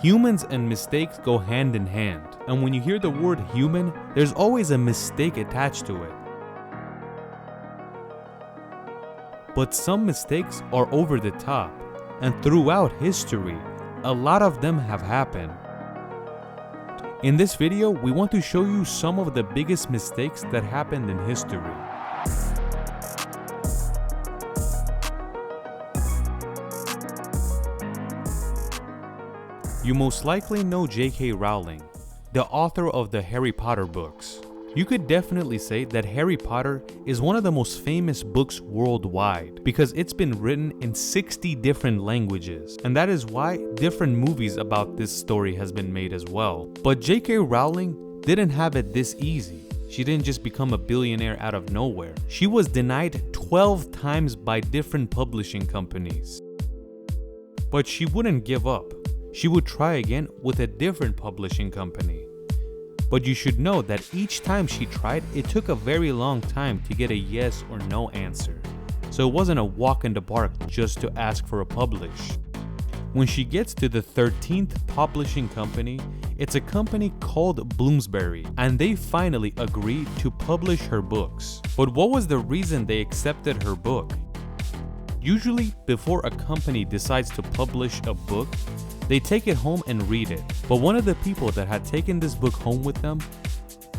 Humans and mistakes go hand in hand, and when you hear the word human, there's always a mistake attached to it. But some mistakes are over the top, and throughout history, a lot of them have happened. In this video, we want to show you some of the biggest mistakes that happened in history. You most likely know J.K. Rowling, the author of the Harry Potter books. You could definitely say that Harry Potter is one of the most famous books worldwide because it's been written in 60 different languages, and that is why different movies about this story has been made as well. But J.K. Rowling didn't have it this easy. She didn't just become a billionaire out of nowhere. She was denied 12 times by different publishing companies. But she wouldn't give up. She would try again with a different publishing company. But you should know that each time she tried, it took a very long time to get a yes or no answer. So it wasn't a walk in the park just to ask for a publish. When she gets to the 13th publishing company, it's a company called Bloomsbury, and they finally agreed to publish her books. But what was the reason they accepted her book? Usually, before a company decides to publish a book, they take it home and read it. But one of the people that had taken this book home with them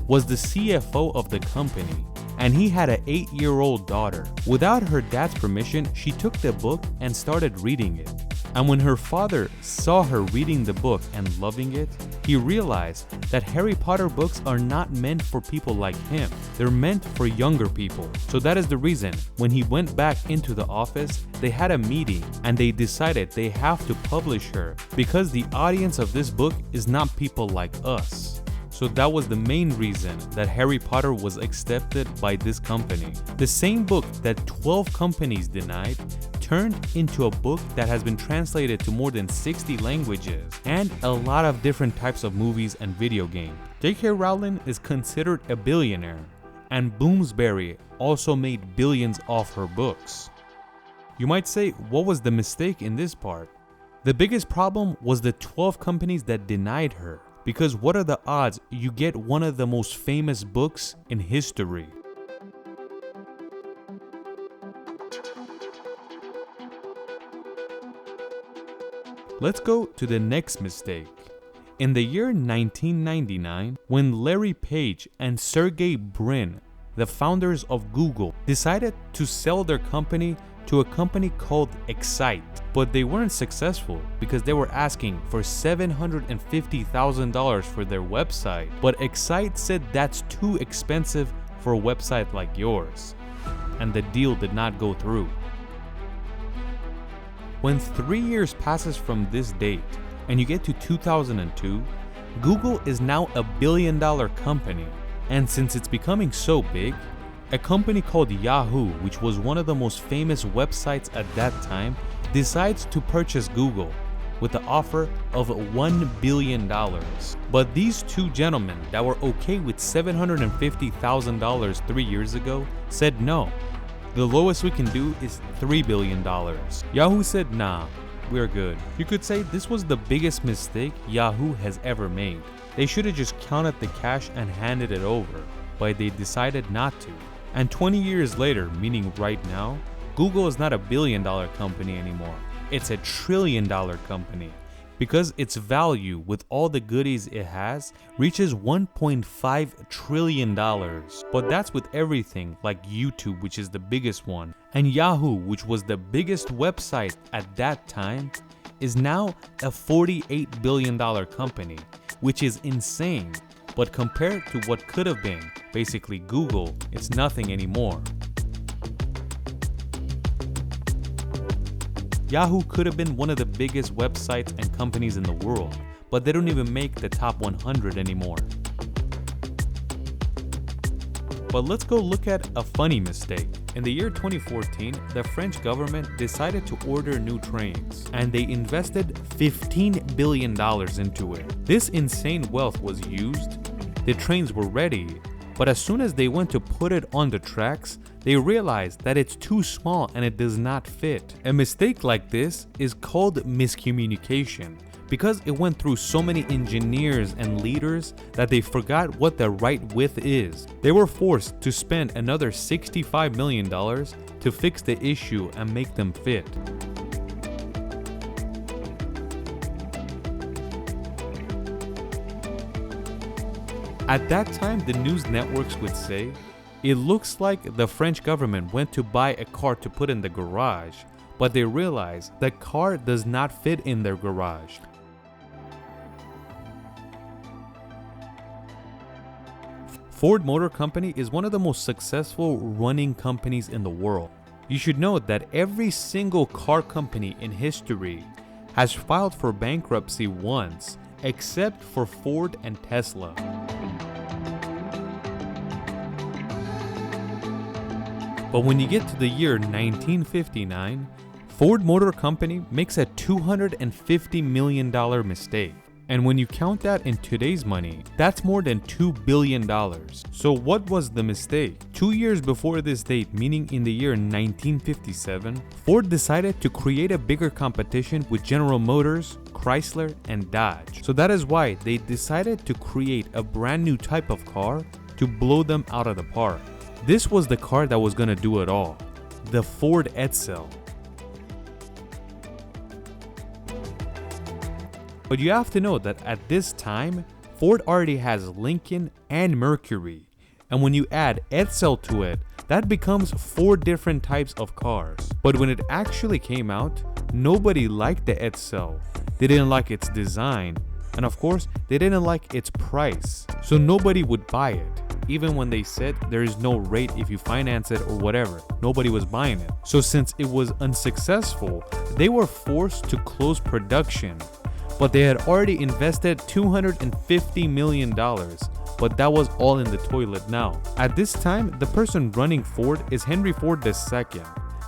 was the CFO of the company, and he had an 8-year-old daughter. Without her dad's permission, she took the book and started reading it. And when her father saw her reading the book and loving it, he realized that Harry Potter books are not meant for people like him. They're meant for younger people. So that is the reason when he went back into the office, they had a meeting and they decided they have to publish her because the audience of this book is not people like us. So that was the main reason that Harry Potter was accepted by this company. The same book that 12 companies denied turned into a book that has been translated to more than 60 languages and a lot of different types of movies and video games. J.K. Rowling is considered a billionaire, and Bloomsbury also made billions off her books. You might say, what was the mistake in this part? The biggest problem was the 12 companies that denied her. Because what are the odds you get one of the most famous books in history? Let's go to the next mistake. In the year 1999, when Larry Page and Sergey Brin, the founders of Google, decided to sell their company to a company called Excite. But they weren't successful because they were asking for $750,000 for their website. But Excite said that's too expensive for a website like yours. And the deal did not go through. When 3 years passes from this date and you get to 2002, Google is now a billion-dollar company. And since it's becoming so big, a company called Yahoo, which was one of the most famous websites at that time, decides to purchase Google with the offer of $1 billion. But these two gentlemen that were okay with $750,000 3 years ago said no. The lowest we can do is $3 billion. Yahoo said nah, we're good. You could say this was the biggest mistake Yahoo has ever made. They should have just counted the cash and handed it over, but they decided not to. And 20 years later, meaning right now, Google is not a billion-dollar company anymore. It's a trillion-dollar company because its value with all the goodies it has reaches $1.5 trillion. But that's with everything like YouTube, which is the biggest one, and Yahoo, which was the biggest website at that time, is now a $48 billion company, which is insane. But compared to what could have been, basically Google, it's nothing anymore. Yahoo could have been one of the biggest websites and companies in the world, but they don't even make the top 100 anymore. But let's go look at a funny mistake. In the year 2014, the French government decided to order new trains, and they invested $15 billion into it. This insane wealth was used, the trains were ready, but as soon as they went to put it on the tracks, they realized that it's too small and it does not fit. A mistake like this is called miscommunication, because it went through so many engineers and leaders that they forgot what the right width is. They were forced to spend another $65 million to fix the issue and make them fit. At that time, the news networks would say, "It looks like the French government went to buy a car to put in the garage, but they realized the car does not fit in their garage." Ford Motor Company is one of the most successful running companies in the world. You should know that every single car company in history has filed for bankruptcy once, except for Ford and Tesla. But when you get to the year 1959, Ford Motor Company makes a $250 million mistake. And when you count that in today's money, that's more than $2 billion. So what was the mistake? 2 years before this date, meaning in the year 1957, Ford decided to create a bigger competition with General Motors, Chrysler, and Dodge. So that is why they decided to create a brand new type of car to blow them out of the park. This was the car that was gonna do it all, the Ford Edsel. But you have to know that at this time, Ford already has Lincoln and Mercury. And when you add Edsel to it, that becomes 4 different types of cars. But when it actually came out, nobody liked the Edsel. They didn't like its design. And of course, they didn't like its price. So nobody would buy it. Even when they said there is no rate if you finance it or whatever, nobody was buying it. So since it was unsuccessful, they were forced to close production. But they had already invested $250 million, but that was all in the toilet now. At this time, the person running Ford is Henry Ford II,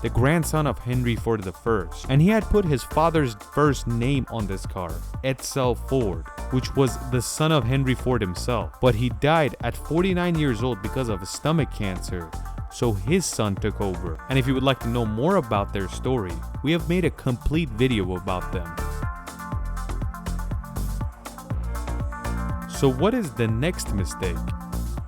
the grandson of Henry Ford I, and he had put his father's first name on this car, Edsel Ford, which was the son of Henry Ford himself. But he died at 49 years old because of stomach cancer, so his son took over. And if you would like to know more about their story, we have made a complete video about them. So what is the next mistake?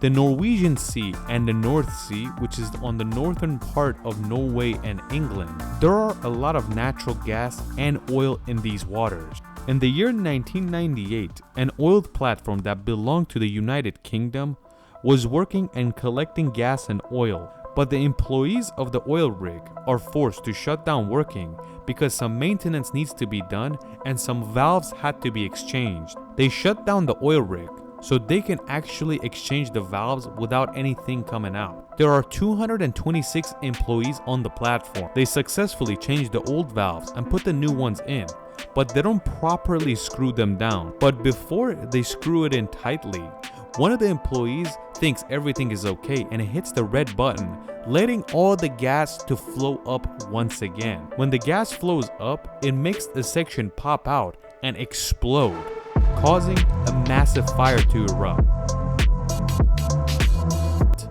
The Norwegian Sea and the North Sea, which is on the northern part of Norway and England, there are a lot of natural gas and oil in these waters. In the year 1998, an oil platform that belonged to the United Kingdom was working and collecting gas and oil, but the employees of the oil rig are forced to shut down working because some maintenance needs to be done and some valves had to be exchanged. They shut down the oil rig so they can actually exchange the valves without anything coming out. There are 226 employees on the platform. They successfully changed the old valves and put the new ones in, but they don't properly screw them down. But before they screw it in tightly, one of the employees thinks everything is okay and it hits the red button, letting all the gas to flow up once again. When the gas flows up, it makes the section pop out and explode, causing a massive fire to erupt.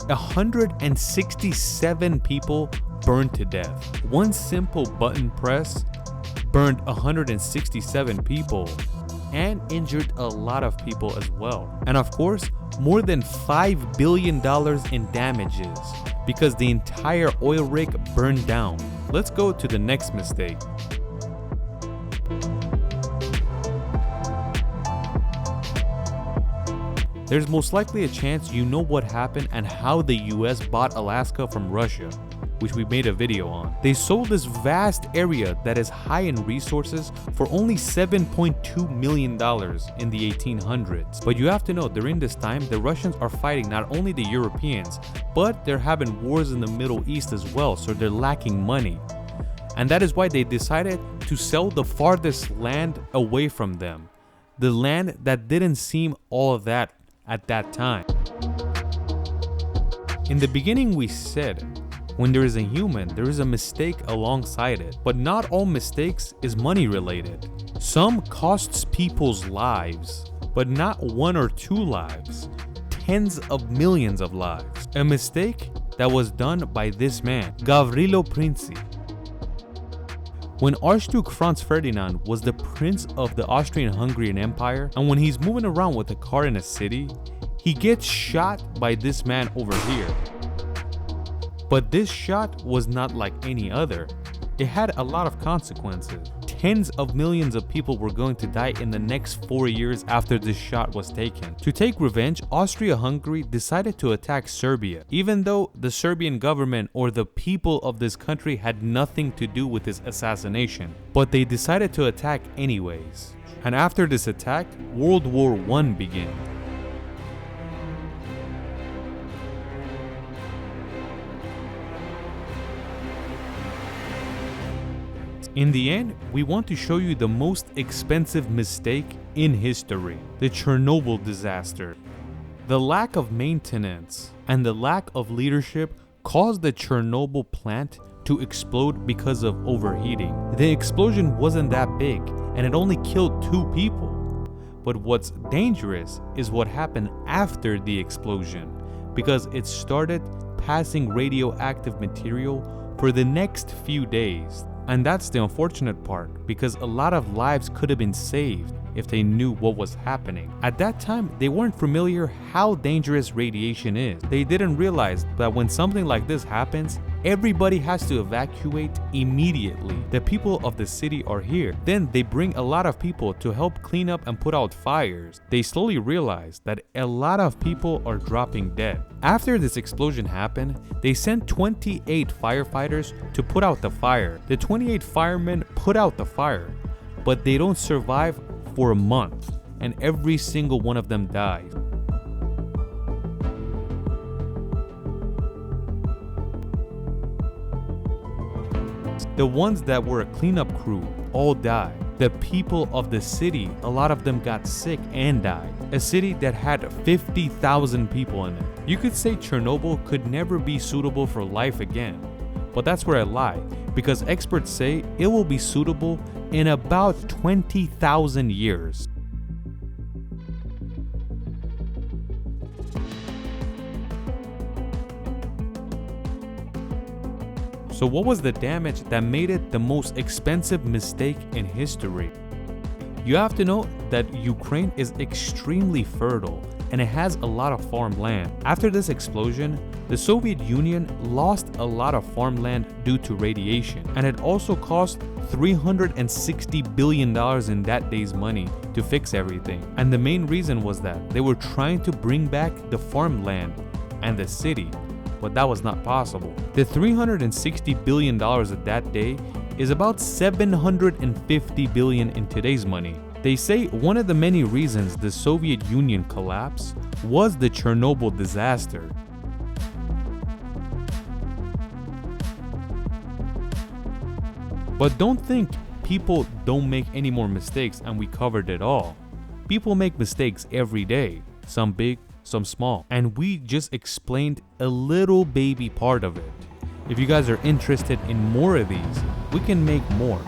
167 people burned to death. One simple button press burned 167 people and injured a lot of people as well. And of course, more than $5 billion in damages because the entire oil rig burned down. Let's go to the next mistake. There's most likely a chance you know what happened and how the US bought Alaska from Russia, which we made a video on. They sold this vast area that is high in resources for only $7.2 million in the 1800s. But you have to know, during this time, the Russians are fighting not only the Europeans, but they're having wars in the Middle East as well, so they're lacking money. And that is why they decided to sell the farthest land away from them, the land that didn't seem all of that at that time. In the beginning we said, when there is a human, there is a mistake alongside it. But not all mistakes is money related. Some costs people's lives, but not 1 or 2 lives, tens of millions of lives. A mistake that was done by this man, Gavrilo Princip. When Archduke Franz Ferdinand was the prince of the Austrian-Hungarian Empire, and when he's moving around with a car in a city, he gets shot by this man over here. But this shot was not like any other. It had a lot of consequences. Tens of millions of people were going to die in the next 4 years after this shot was taken. To take revenge, Austria-Hungary decided to attack Serbia, even though the Serbian government or the people of this country had nothing to do with this assassination. But they decided to attack anyways. And after this attack, World War I began. In the end, we want to show you the most expensive mistake in history, the Chernobyl disaster. The lack of maintenance and the lack of leadership caused the Chernobyl plant to explode because of overheating. The explosion wasn't that big and it only killed 2 people. But what's dangerous is what happened after the explosion, because it started passing radioactive material for the next few days. And that's the unfortunate part, because a lot of lives could have been saved if they knew what was happening. At that time, they weren't familiar how dangerous radiation is. They didn't realize that when something like this happens, everybody has to evacuate immediately. The people of the city are here. Then they bring a lot of people to help clean up and put out fires. They slowly realize that a lot of people are dropping dead. After this explosion happened, they sent 28 firefighters to put out the fire. The 28 firemen put out the fire, but they don't survive for a month, and every single one of them died. The ones that were a cleanup crew all died. The people of the city, a lot of them got sick and died. A city that had 50,000 people in it. You could say Chernobyl could never be suitable for life again, but that's where I lie, because experts say it will be suitable in about 20,000 years. So what was the damage that made it the most expensive mistake in history? You have to know that Ukraine is extremely fertile and it has a lot of farmland. After this explosion, the Soviet Union lost a lot of farmland due to radiation, and it also cost $360 billion in that day's money to fix everything. And the main reason was that they were trying to bring back the farmland and the city, but that was not possible. The $360 billion of that day is about $750 billion in today's money. They say one of the many reasons the Soviet Union collapsed was the Chernobyl disaster. But don't think people don't make any more mistakes and we covered it all. People make mistakes every day, some big, some small, and we just explained a little baby part of it. If you guys are interested in more of these, we can make more.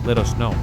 Let us know.